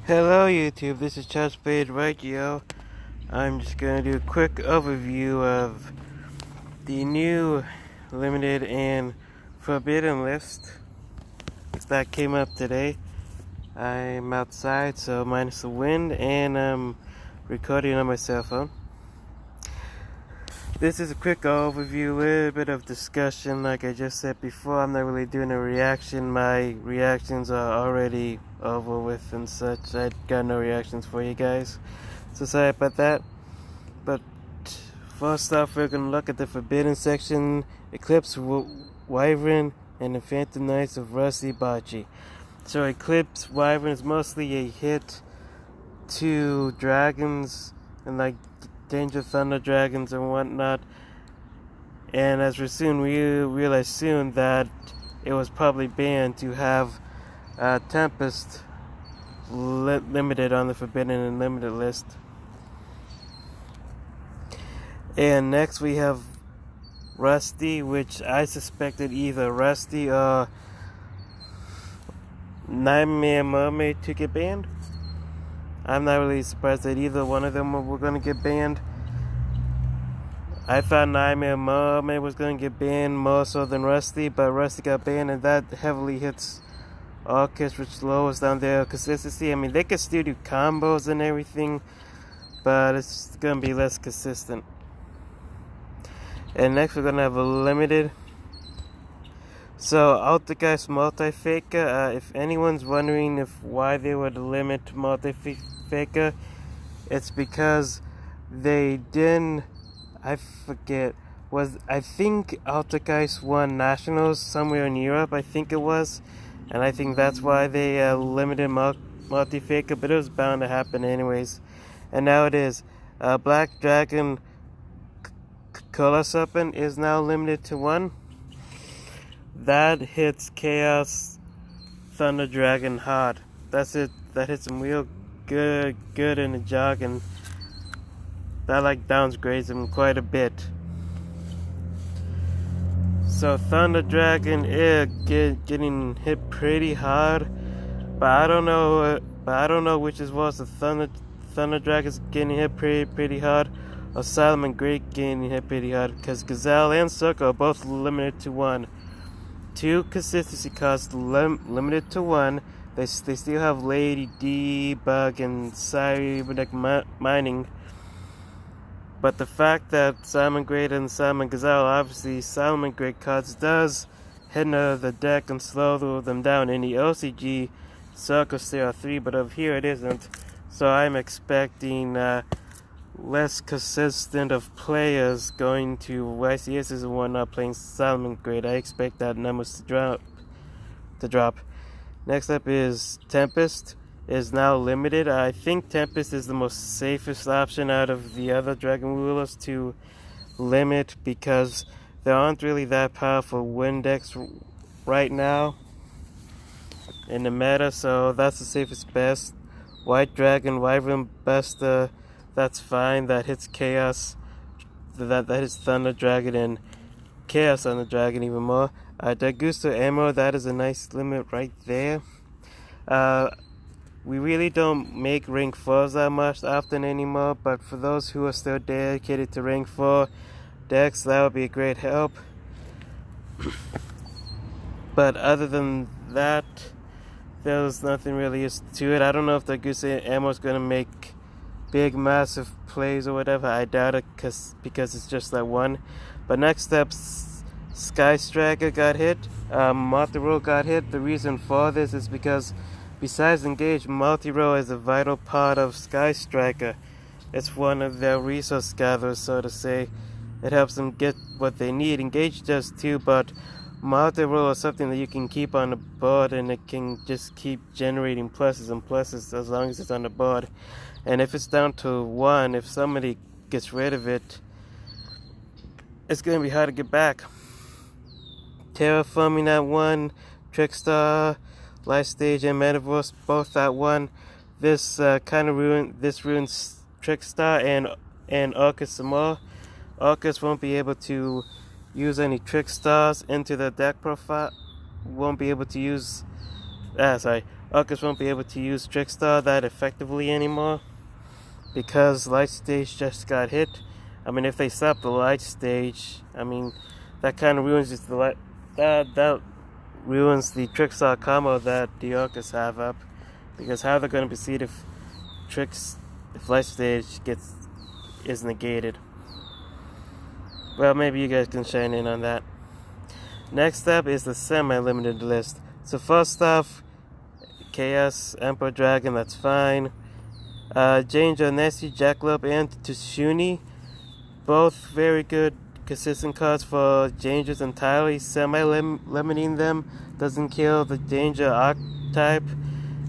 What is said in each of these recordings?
Hello YouTube, this is Yugioh. I'm just going to do a quick overview of the new limited and forbidden list that came up today. I'm outside, so minus the wind, and I'm recording on my cell phone. This is a quick overview, a little bit of discussion. Like I just said before, I'm not really doing a reaction. My reactions are already over with and such. I got no reactions for you guys, so sorry about that. But first off, we're going to look at the forbidden section: Eclipse Wyvern and the Phantom Knights of Rusty Bocce. So Eclipse Wyvern is mostly a hit to dragons and like Danger Thunder dragons and whatnot, and as we soon realize soon that it was probably banned to have Tempest limited on the forbidden and limited list. And next we have Rusty, which I suspected either Rusty or Nightmare Mermaid to get banned. I'm not really surprised that either one of them were going to get banned. I thought Nightmare Mermaid was going to get banned more so than Rusty, but Rusty got banned, and that heavily hits Orcus, which lowers down their consistency. I mean, they can still do combos and everything, but it's going to be less consistent. And next we're going to have a limited. So, Altergeist Multi-Faker, if anyone's wondering why they would limit Multi-Faker, it's because they didn't, I forget, I think Altergeist won Nationals somewhere in Europe, I think it was, and I think that's why they limited Multi-Faker, but it was bound to happen anyways. And now it is. Black Dragon Color Serpent is now limited to 1. That hits Chaos Thunder Dragon hard. That's it. That hits him real good in the jog, and that like downgrades him quite a bit. So Thunder Dragon is getting hit pretty hard, but I don't know which is worse: the Thunder Dragon's getting hit pretty hard, or Salamangreats getting hit pretty hard, because Gazelle and Circle are both limited to 1. 2 consistency costs limited to 1. They still have Lady D, Bug, and Cybernetic Mining. But the fact that Salamangreats and Salamangazelle, obviously Salamangreats cards does hinder the deck and slow them down. In the OCG, Circles still are 3, but over here it isn't. So I'm expecting less consistent of players going to YCSs and whatnot playing Salamangreats. I expect that numbers to drop. Next up is Tempest is now limited. I think Tempest is the most safest option out of the other Dragon Rulers to limit, because there aren't really that powerful wind decks right now in the meta, so that's the safest best. White Dragon Wyvern Buster, that's fine. That hits Chaos. That hits Thunder Dragon and Chaos Thunder Dragon even more. Dagusto Ammo, that is a nice limit right there. We really don't make rank 4s that much often anymore, but for those who are still dedicated to rank 4 decks, that would be a great help. But other than that, there's nothing really to it. I don't know if Dagusto Ammo is going to make big massive plays or whatever. I doubt it, because it's just that one. But next up, Sky Striker got hit. Multi-roll got hit. The reason for this is because besides Engage, multi-roll is a vital part of Sky Striker. It's one of their resource gatherers, so to say. It helps them get what they need. Engage does too, but multi-roll is something that you can keep on the board, and it can just keep generating pluses and pluses as long as it's on the board. And if it's down to 1, if somebody gets rid of it, it's going to be hard to get back. Terraforming at 1, Trickstar, Life Stage, and Metaverse both at 1. This ruins Trickstar and Orcus some more. Orcus won't be able to use any Trickstars into the deck profile. Won't be able to use Arcus won't be able to use Trickstar that effectively anymore because light stage just got hit. I mean, if they stop the light stage, I mean, that kind of ruins the light. That ruins the Trickstar combo that the Arcus have up, because how they're going to proceed if light stage is negated. Well, maybe you guys can shine in on that. Next up is the semi-limited list. So first off, Chaos, Emperor Dragon, that's fine. Yugioh, Nessie, Jackalope, and Tsushuni, both very good consistent cards for Yugiohs entirely. Semi-limiting them doesn't kill the danger archetype.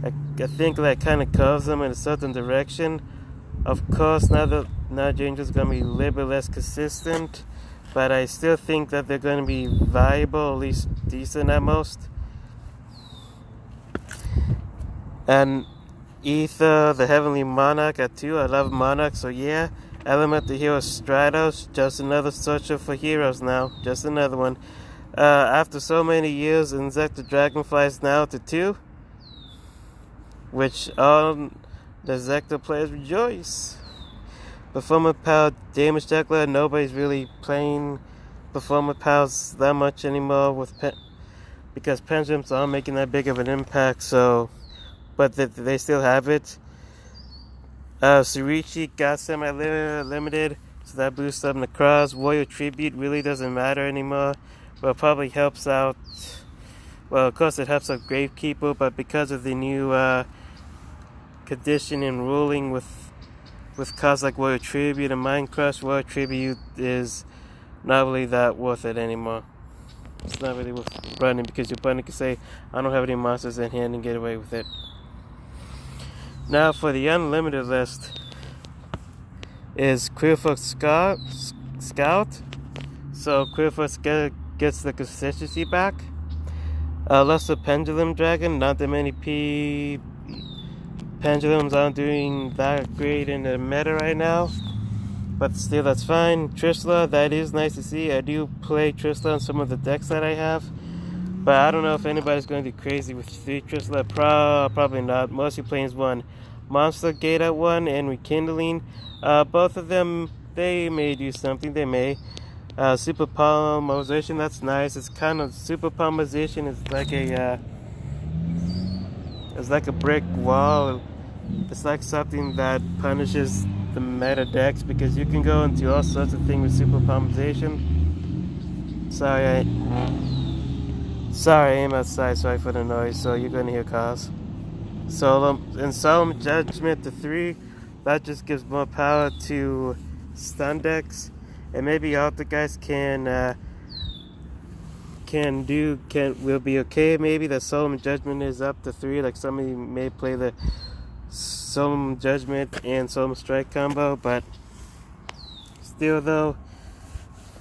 I think that kind of curves them in a certain direction. Of course, now Yugioh's going to be a little bit less consistent, but I still think that they're going to be viable, at least decent at most. And Ether, the Heavenly Monarch at 2. I love Monarch, so yeah. Element the Hero Stratos, just another searcher for heroes now. Just another one. After so many years, Insect the Dragonfly is now to 2, which all the Zector players rejoice. Performance Power Damage Juggler, nobody's really playing Performance Powers that much anymore because Pendulums aren't making that big of an impact, so, but they still have it. Surichi got semi-limited, so that boosts up Necroz. Warrior Tribute really doesn't matter anymore, but it probably helps out. Well, of course it helps out Gravekeeper, but because of the new condition and ruling with cards like Warrior Tribute and Mind Crush, Warrior Tribute is not really that worth it anymore. It's not really worth running because your opponent can say, I don't have any monsters in hand, and get away with it. Now for the unlimited list is Queerfoot Scout. So Queerfoot gets the consistency back. Lesser Pendulum Dragon, not that many Pendulums aren't doing that great in the meta right now, but still that's fine. Trishla, that is nice to see. I do play Trishla on some of the decks that I have, but I don't know if anybody's going to be crazy with 3 Trishla. Probably not. Mostly plays 1. Monster Gate at 1 and Rekindling. Both of them, they may do something. They may. Super Polymerization, that's nice. It's kind of Super Polymerization is like a brick wall. It's like something that punishes the meta decks because you can go into all sorts of things with Super Polymerization. Sorry, I am outside. Sorry for the noise. So you're gonna hear cars. Solemn Judgment to 3. That just gives more power to stun decks, and maybe all the guys will be okay. Maybe the Solemn Judgment is up to 3. Like somebody may play the Solemn Judgment and Solemn Strike combo, but still though,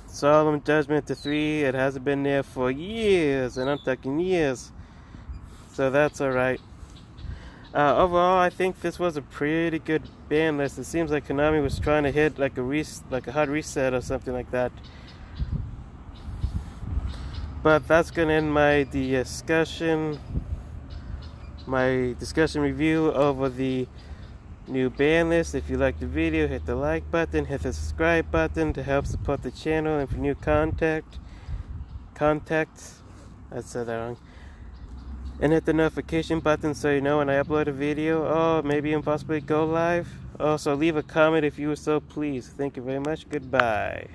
Solemn Judgment to 3, it hasn't been there for years, and I'm talking years, so that's alright. Overall, I think this was a pretty good ban list. It seems like Konami was trying to hit like a hard reset or something like that. But that's gonna end my discussion review over the new ban list. If you liked the video, hit the like button, hit the subscribe button to help support the channel, and for new contacts, I said that wrong. And hit the notification button so you know when I upload a video, or maybe even possibly go live. Also, leave a comment if you were so pleased. Thank you very much. Goodbye.